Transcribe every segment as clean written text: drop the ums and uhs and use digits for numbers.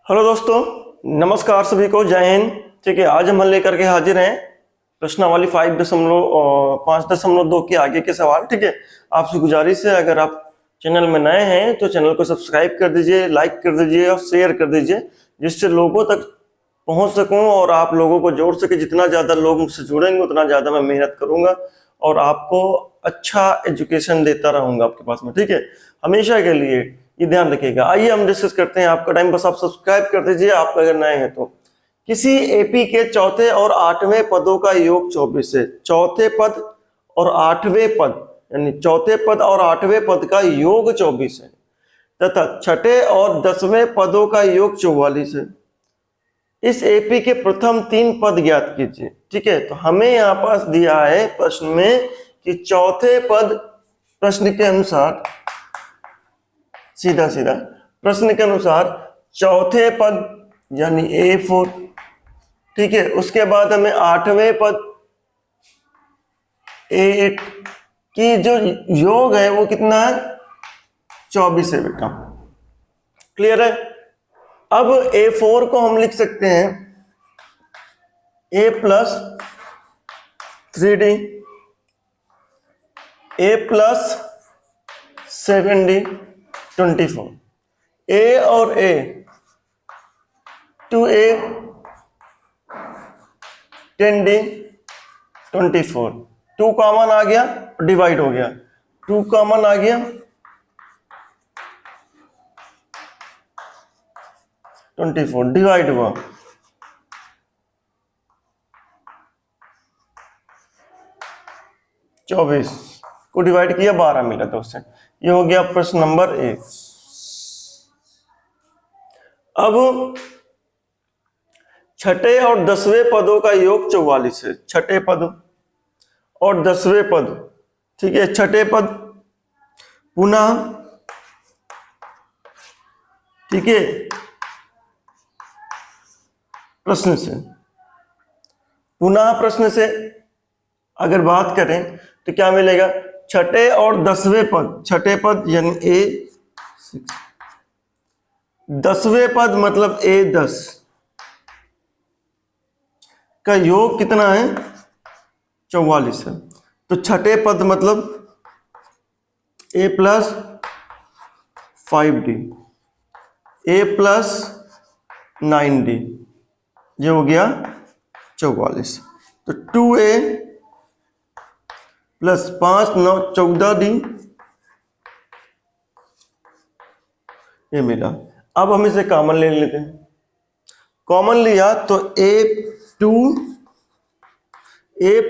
Hello दोस्तों, नमस्कार सभी को, जय हिंद। ठीक है, आज हम लेकर के हाजिर हैं प्रश्नावली 5.2 के आगे के सवाल। ठीक है, आपसे गुजारिश है अगर आप चैनल में नए हैं तो चैनल को सब्सक्राइब कर दीजिए, लाइक कर दीजिए और शेयर कर दीजिए, जिससे लोगों तक पहुंच सकूं और आप लोगों को जोड़ सके। जितना ज़्यादा लोग मुझसे जुड़ेंगे उतना ज़्यादा मैं मेहनत करूंगा और आपको अच्छा एजुकेशन देता रहूंगा आपके पास में। ठीक है, हमेशा के लिए ये ध्यान रखिएगा। आइए हम डिस्कस करते हैं। आपका टाइम बस आप सब्सक्राइब कर दीजिए आप अगर नए हैं तो। किसी एपी के चौथे और आठवें पदों का योग 24 है। चौथे पद और आठवें पद यानी चौथे पद और आठवें पद का योग 24 है तथा छठे और 10वें पदों का योग 44 है। इस एपी के प्रथम 3 पद ज्ञात कीजिए। ठीक है, तो हमें यहाँ पास दिया है प्रश्न में कि चौथे पद, प्रश्न के अनुसार सीधा सीधा प्रश्न के अनुसार चौथे पद यानी A4, ठीक है, उसके बाद हमें आठवें पद A8 की जो योग है वो कितना है, 24 है बेटा। क्लियर है। अब A4 को हम लिख सकते हैं A plus 3D, A plus 7D 24, A और A 2A 10D 24, 2 कॉमन आ गया, डिवाइड हो गया, 2 कॉमन आ गया, 24 डिवाइड हुआ, 24 को डिवाइड किया 12 मिला दोस्तों। ये हो गया प्रश्न नंबर 1। अब छठे और 10वें पदों का योग 44 है। छठे पद और 10वें पद, ठीक है, छठे पद पुनः, ठीक है, प्रश्न से, पुनः प्रश्न से अगर बात करें तो क्या मिलेगा, छठे और 10वें पद, छठे पद यानी A6, 10वें पद मतलब A10 का योग कितना है, 44 है। तो छठे पद मतलब A plus 5D, A plus 9D, ये हो गया 44। तो 2A प्लस 5 9 14D ये मिला। अब हम इसे कॉमन ले लेते हैं। कॉमन लिया तो A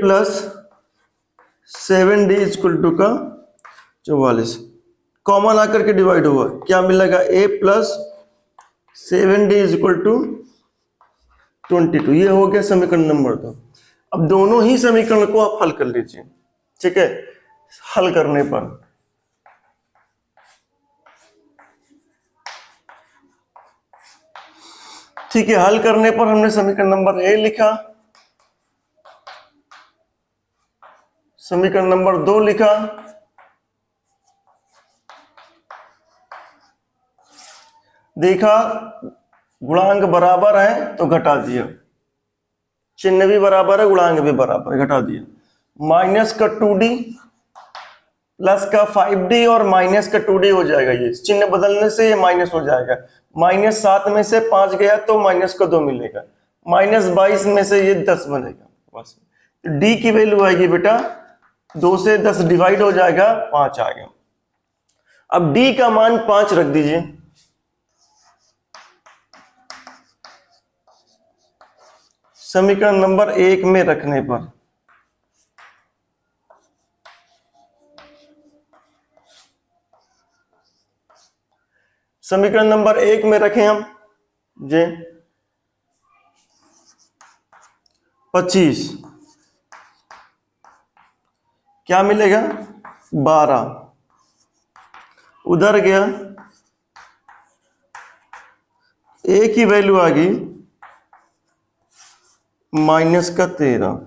plus 7D equal to का 44, कॉमन आकर के डिवाइड हुआ, क्या मिलेगा, A plus 7D equal to 22। ये हो गया समीकरण नंबर 2। अब दोनों ही समीकरण को आप हल कर लीजिए। ठीक है, हल करने पर ठीक है, हल करने पर हमने समीकरण नंबर A लिखा, समीकरण नंबर 2 लिखा, देखा गुणांक बराबर है तो घटा दिया, चिन्ह भी बराबर है गुणांक भी बराबर है, घटा दिया। माइनस का 2D प्लस का 5D और माइनस का 2D हो जाएगा। ये चिन्ह बदलने से ये माइनस हो जाएगा। माइनस 7 में से 5 गया तो माइनस का 2 मिलेगा, माइनस 22 में से ये 10 बनेगा। बस D की वैल्यू आएगी बेटा 2 से 10 डिवाइड हो जाएगा, 5 आ गया। अब D का मान 5 रख दीजिए, समीकरण नंबर 1 में रखने पर समीकरण नंबर 1 में रखें हम जे 25, क्या मिलेगा, 12, उधर गया A की वैल्यू आ गई माइनस का 13।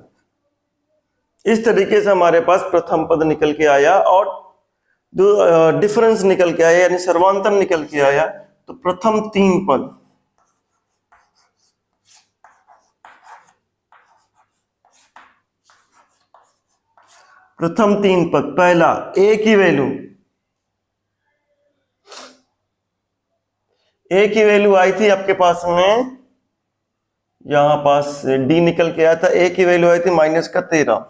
इस तरीके से हमारे पास प्रथम पद निकल के आया और डिफरेंस निकल के आया यानी सर्वांतर निकल के आया। तो प्रथम 3 पद प्रथम 3 पद, पहला ए की वैल्यू, ए की वैल्यू आई थी आपके पास में, यहां पास डी निकल के आया था, ए की वैल्यू आई थी -13,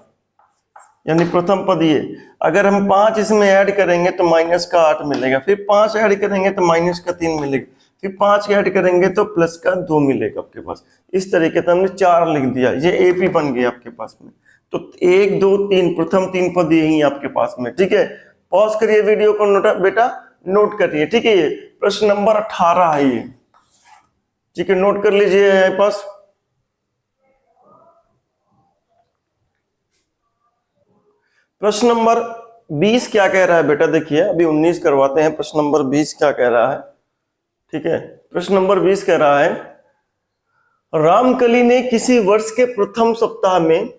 यानी प्रथम पद ये। अगर हम 5 इसमें ऐड करेंगे तो -8 मिलेगा, फिर 5 ऐड करेंगे तो -3 मिलेगा, फिर 5 ऐड करेंगे तो +2 मिलेगा आपके पास। इस तरीके से हमने 4 लिख दिया, ये एपी बन गया आपके पास में। तो 1 2 3 प्रथम 3 पद यही है आपके पास में, ठीक है। पॉज करिए वीडियो को, बेटा नोट करिए, ठीक है। ये प्रश्न नंबर 18 है ये, ठीक है, नोट कर लीजिए पास। प्रश्न नंबर 20 क्या कह रहा है बेटा, देखिए अभी 19 करवाते हैं, प्रश्न नंबर 20 क्या कह रहा है, ठीक है। प्रश्न नंबर 20 कह रहा है, रामकली ने किसी वर्ष के प्रथम सप्ताह में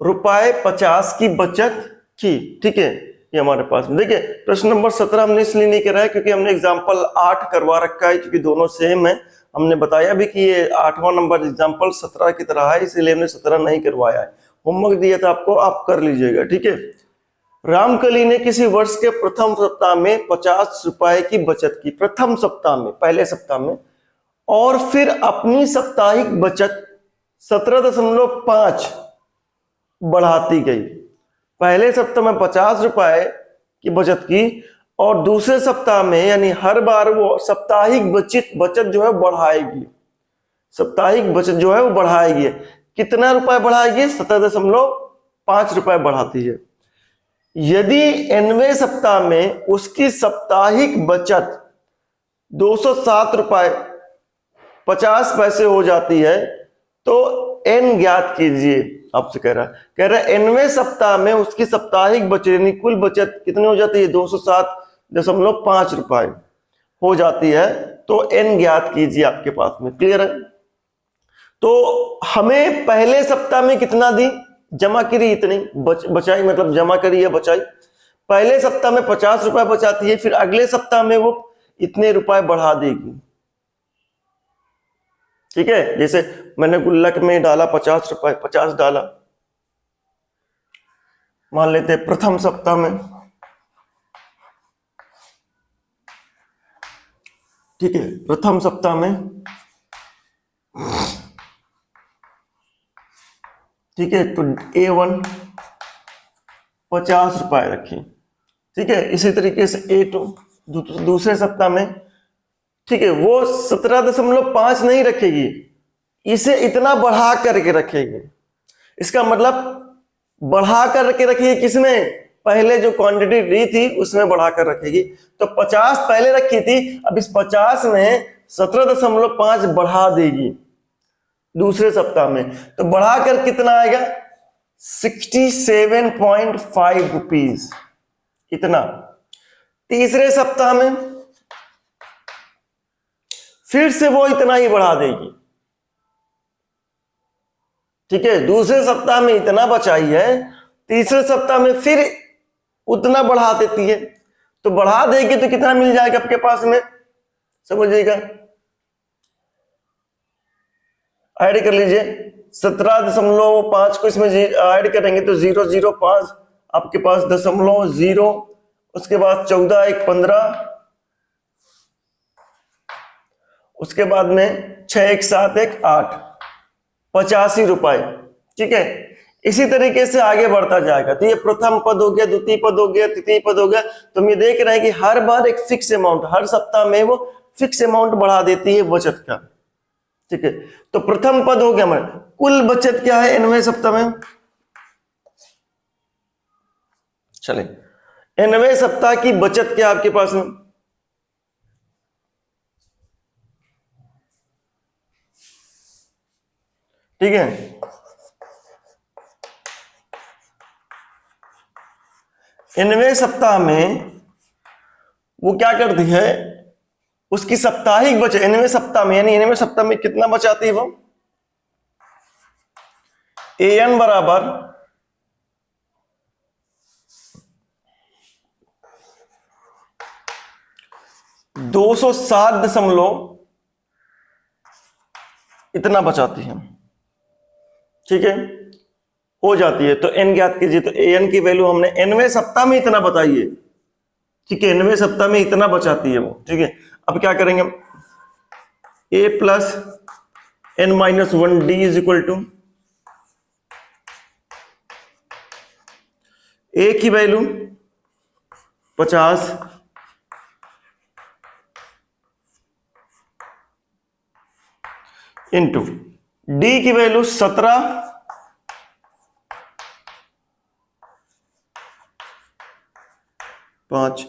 ₹50 की बचत की, ठीक है। ये हमारे पास में देखिए, प्रश्न नंबर 17 हमने इसलिए नहीं करा है क्योंकि हमने एग्जाम्पल 8 करवा रखा है, क्योंकि दोनों सेम है। हमने बताया भी कि ये 8वां नंबर एग्जाम्पल 17 की तरह है, इसीलिए हमने 17 नहीं करवाया है। होमवर्क दिया था आपको, आप कर लीजिएगा, ठीक है। रामकली ने किसी वर्ष के प्रथम सप्ताह में ₹50 की बचत की, प्रथम सप्ताह में, पहले सप्ताह में, और फिर अपनी साप्ताहिक बचत 17.5 बढ़ाती गई। पहले सप्ताह में ₹50 की बचत की, और दूसरे सप्ताह में यानी हर बार वो साप्ताहिक बचत जो है बढ़ाएगी, साप्ताहिक बचत जो है वो बढ़ाएगी। कितना रुपए बढ़ाएगी? 17.5 बढ़ाती है। यदि 90वें सप्ताह में उसकी साप्ताहिक बचत ₹207.50 हो जाती है तो n ज्ञात कीजिए। आपसे कह रहा है 90वें सप्ताह में उसकी साप्ताहिक बचत यानी कुल बचत कितनी हो जाती है? 207.5 हो जाती है, तो n ज्ञात कीजिए आपके पास में। क्लियर है? तो हमें पहले सप्ताह में कितना दी? जमा करी इतनी, बचाई मतलब जमा करी या बचाई। पहले सप्ताह में ₹50 बचाती है, फिर अगले सप्ताह में वो इतने रुपए बढ़ा देगी, ठीक है। जैसे मैंने गुल्लक में डाला ₹50, 50 डाला, मान लेते हैं प्रथम सप्ताह में, ठीक है, प्रथम सप्ताह में, ठीक है। तो A1 ₹50 रखी, ठीक है। इसी तरीके से A2 दूसरे सप्ताह में, ठीक है, वो 17.5 नहीं रखेगी, इसे इतना बढ़ा करके रखेगी। इसका मतलब बढ़ा करके रखेगी किसमें? पहले जो क्वांटिटी दी थी उसमें बढ़ाकर रखेगी। तो 50 पहले रखी थी, अब इस 50 में 17.5 बढ़ा देगी दूसरे सप्ताह में। तो बढ़ाकर कितना आएगा? 67.5 रुपीज, इतना। तीसरे सप्ताह में फिर से वो इतना ही बढ़ा देगी, ठीक है। दूसरे सप्ताह में इतना बचाई है, तीसरे सप्ताह में फिर उतना बढ़ा देती है। तो बढ़ा देगी तो कितना मिल जाएगा आपके पास में? समझिएगा, ऐड कर लीजिए। 17.5 को इसमें ऐड करेंगे तो 0.05 आपके पास .0, उसके बाद 14 1 15, उसके बाद में 6 1 7 1 8, ₹85, ठीक है। इसी तरीके से आगे बढ़ता जाएगा। तो ये प्रथम पद हो गया, द्वितीय पद हो गया, तृतीय पद हो गया। तो हम ये देख रहे हैं कि हर बार एक फिक्स अमाउंट, हर सप्ताह में वो फिक्स अमाउंट बढ़ा देती है बचत का, ठीक है। तो प्रथम पद हो गया हमारे। कुल बचत क्या है 90वें सप्ताह में? चले 90वें सप्ताह की बचत क्या आपके पास में? ठीक है, इनवें सप्ताह में वो क्या करती है? उसकी साप्ताहिक बचत इनवें सप्ताह में, यानी इनवें सप्ताह में कितना बचाती है वो? AN बराबर 207 दशमलव इतना बचाती है, ठीक है। हो जाती है। तो एन ज्ञात कीजिए। तो एन की वैल्यू हमने nवें सप्ताह में इतना बताइए, ठीक है, nवें सप्ताह में इतना बचाती है वो, ठीक है। अब क्या करेंगे, a plus n minus 1d is equal to a की वैल्यू 50 इंटू d की वैल्यू 17 5।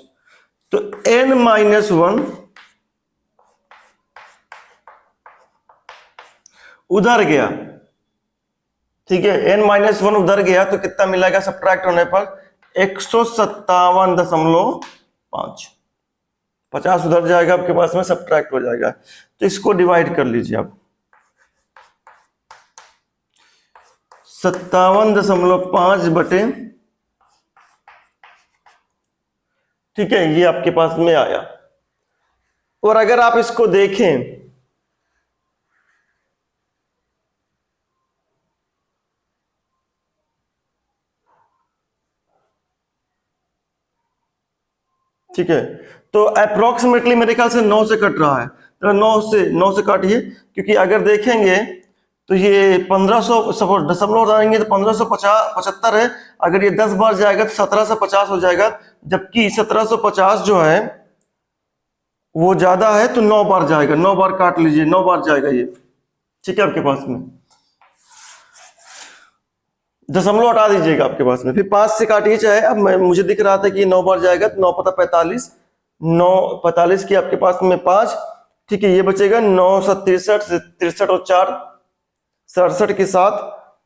तो n माइनस 1 उधर गया, ठीक है, n माइनस 1 उधर गया तो कितना मिलेगा सब्ट्रैक्ट होने पर 157.5। 50 उधर जाएगा आपके पास में, सब्ट्रैक्ट हो जाएगा। तो इसको डिवाइड कर लीजिए आप, 57.5 बटे, ठीक है, ये आपके पास में आया। और अगर आप इसको देखें, ठीक है, तो अप्रोक्सीमेटली मेरे ख्याल से 9 से कट रहा है, तो 9 से काटिए, क्योंकि अगर देखेंगे तो ये 1500 सपोज दशमलव जाएंगे तो 1575 है। अगर ये 10 बार जाएगा तो 1750 हो जाएगा, जबकि 1750 जो है वो ज्यादा है, तो 9 बार जाएगा, 9 बार काट लीजिए, 9 बार जाएगा ये, ठीक है, आपके पास में दशमलव हटा दीजिएगा आपके पास में, फिर 5 से काटिए चाहे। अब मुझे दिख रहा था कि 9 बार जाएगा, तो 9 पता 45, 9 45 की आपके पास में 5, ठीक है, ये बचेगा 9 63 63 और 4 67 के साथ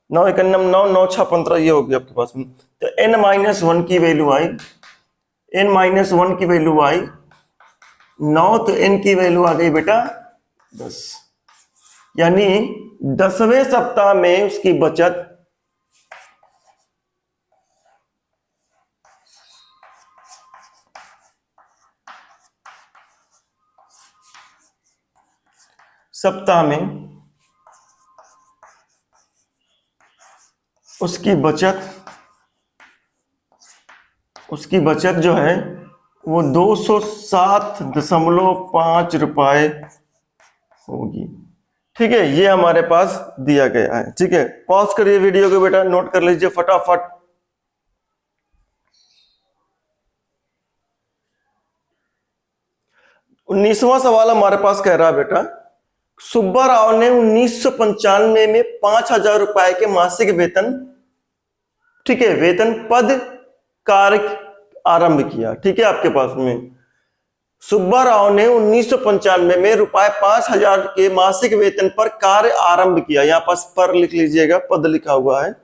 9 1 9 9 6 15, ये होगी आपके पास में। तो n माइनस 1 की वैल्यू आई, n माइनस 1 की वैल्यू आई 9, तो n की वैल्यू आ गई बेटा 10, यानी 10वें सप्ताह में उसकी बचत उसकी बचत जो है वो 207.5 रुपए होगी, ठीक है, ये हमारे पास दिया गया है, ठीक है। पॉज करिए वीडियो को बेटा, नोट कर लीजिए फटाफट। 19वां सवाल हमारे पास कह रहा है बेटा, सुब्बा राव ने 1995 में 5000 रुपए के मासिक वेतन, ठीक है, वेतन पद कार्य आरंभ किया, ठीक है, आपके पास में सुब्बा राव ने 1995 में रुपए 5000 के मासिक वेतन पर कार्य आरंभ किया। यहां पास पर लिख लीजिएगा, पद लिखा हुआ है,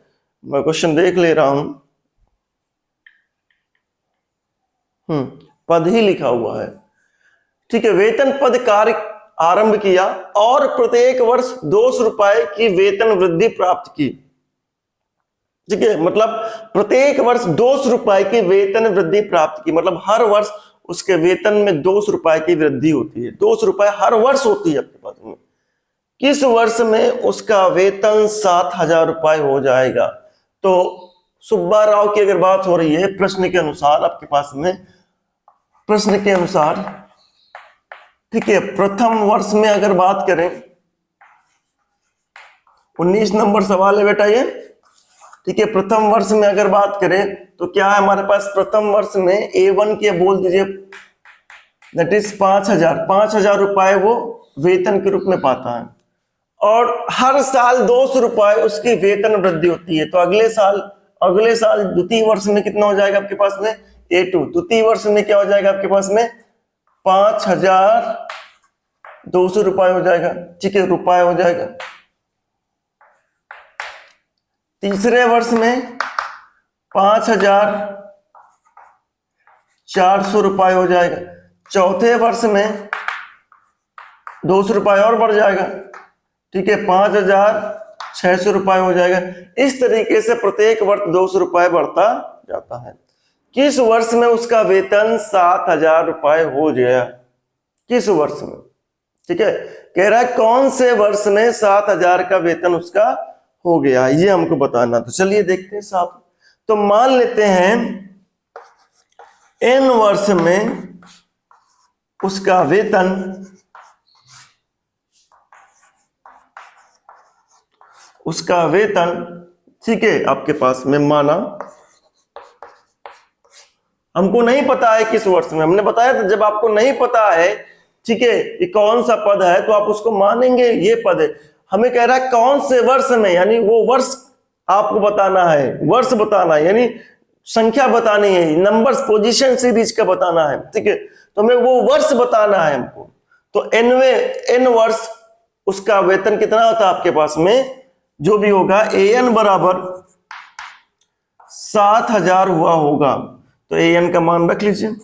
मैं क्वेश्चन देख ले रहा हूं, पद ही लिखा हुआ है, ठीक है, वेतन पद कार्य आरंभ किया और प्रत्येक वर्ष 200 रुपए की वेतन वृद्धि प्राप्त की, ठीक है, मतलब प्रत्येक वर्ष 200 रुपए की वेतन वृद्धि प्राप्त की, मतलब हर वर्ष उसके वेतन में 200 रुपए की वृद्धि होती है, 200 रुपए हर वर्ष होती है आपके पास में। किस वर्ष में उसका वेतन 7000 रुपए हो जाएगा? तो सुब्बा राव की अगर बात हो रही है प्रश्न के अनुसार, आपके पास में प्रश्न के अनुसार, ठीक है, प्रथम वर्ष में अगर बात करें, 19 नंबर सवाल है बेटा ये, ठीक है, प्रथम वर्ष में अगर बात करें तो क्या है हमारे पास, प्रथम वर्ष में A1 के बोल दीजिए दैट इज 5000 रुपए वो वेतन के रूप में पाता है, और हर साल 200 रुपए उसकी वेतन वृद्धि होती है। तो अगले साल द्वितीय वर्ष में कितना हो जाएगा आपके पास में, A2, द्वितीय वर्ष में क्या हो जाएगा आपके पास में 5200 रुपए हो जाएगा, ठीक है, रुपए हो जाएगा। तीसरे वर्ष में 5400 रुपए हो जाएगा, चौथे वर्ष में 200 रुपए और बढ़ जाएगा, ठीक है, 5600 रुपए हो जाएगा। इस तरीके से प्रत्येक वर्ष 200 रुपए बढ़ता जाता है। किस वर्ष में उसका वेतन 7000 रुपए हो गया, किस वर्ष में, ठीक है, कह रहा है कौन से वर्ष में 7000 का वेतन उसका हो गया, ये हमको बताना। तो चलिए देखते हैं साथ। तो मान लेते हैं n वर्ष में उसका वेतन ठीक है आपके पास में, माना हमको नहीं पता है किस वर्ष में, हमने बताया था जब आपको नहीं पता है, ठीक है, ये कौन सा पद है तो आप उसको मानेंगे ये पद है। हमें कह रहा है कौन से वर्ष में, यानी वो वर्ष आपको बताना है, वर्ष बताना है, यानी संख्या बतानी है, नंबर्स पोजीशन सीरीज का बताना है, ठीक है। तो हमें वो वर्ष बताना है हमको। तो n वर्ष उसका वेतन कितना होता है आपके पास में, जो भी होगा an बराबर 7,000 हुआ होगा। तो an का मान रख लीजिए।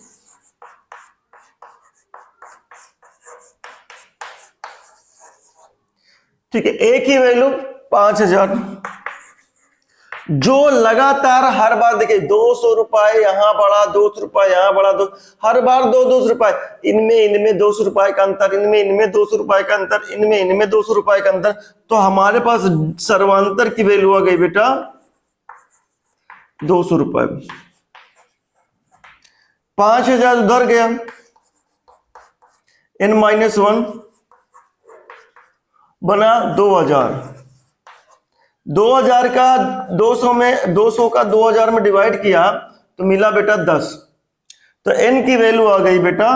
ठीक है, एक ही वैल्यू 5,000, जो लगातार हर बार देखिए 200 रुपए यहां बढ़ा, 200 रुपए यहां बढ़ा, हर बार 200 रुपए, इनमें 200 रुपए का अंतर, इनमें 200 रुपए का अंतर, इनमें 200 रुपए का अंतर। तो हमारे पास सर्वांतर की वैल्यू आ गई बेटा 200 रुपए। 5,000 उधर गया, n-1 बना 2,000। 2,000 का 200 का 2,000 में डिवाइड किया तो मिला बेटा 10। तो n की वैल्यू आ गई बेटा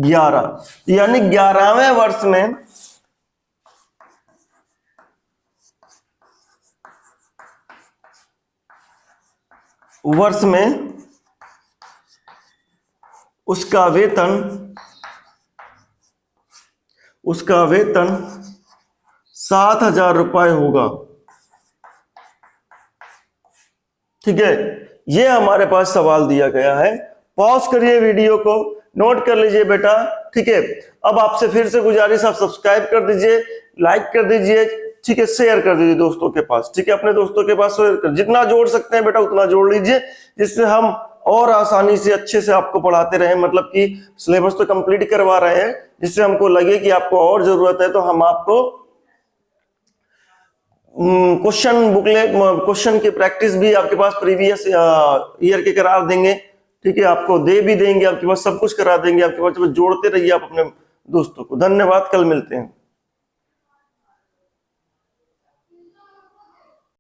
11, यानी 11वें वर्ष में उसका वेतन 7,000 रुपए होगा। ठीक है, ये हमारे पास सवाल दिया गया है। पॉज करिए वीडियो को, नोट कर लीजिए बेटा। ठीक है, अब आपसे फिर से गुजारिश, आप सब्सक्राइब कर दीजिए, लाइक कर दीजिए, ठीक है, शेयर कर दीजिए दोस्तों के पास। ठीक है, अपने दोस्तों के पास शेयर कर, जितना जोड़ सकते हैं बेटा उतना जोड़ लीजिए, जिससे हम और आसानी से अच्छे से आपको पढ़ाते रहे। मतलब कि सिलेबस तो कंप्लीट करवा रहे हैं, जिससे हमको लगे कि आपको और जरूरत है तो हम आपको क्वेश्चन की प्रैक्टिस भी आपके पास प्रीवियस ईयर के करा देंगे। ठीक है, आपको दे भी देंगे, आपके पास सब कुछ करा देंगे आपके पास। जोड़ते रहिए आप अपने दोस्तों को। धन्यवाद, कल मिलते हैं।